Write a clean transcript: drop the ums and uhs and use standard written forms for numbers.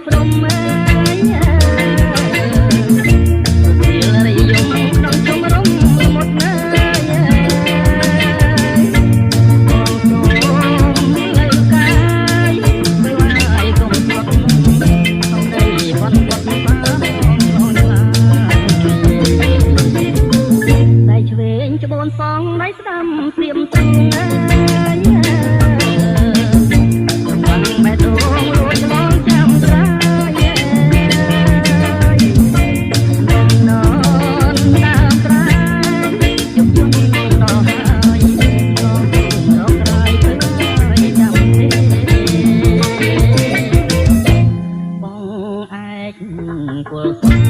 ព្រំអើយវាលរិយមក្នុងជុំរំមុតណាយបងសូមលើកាយមិនឡាយកុំស្លុតសំដីបត់បត់បាអូនឡាដៃឆ្វេងច្បូនសងដៃស្ដាំព្រៀមទ្រូងអើយបែតងលួចឆ្លងចាំស្រាយននតាមក្រៃជុំជុំដល់ហើយក៏រកក្រៃទៅចាំទេបងឯកគល់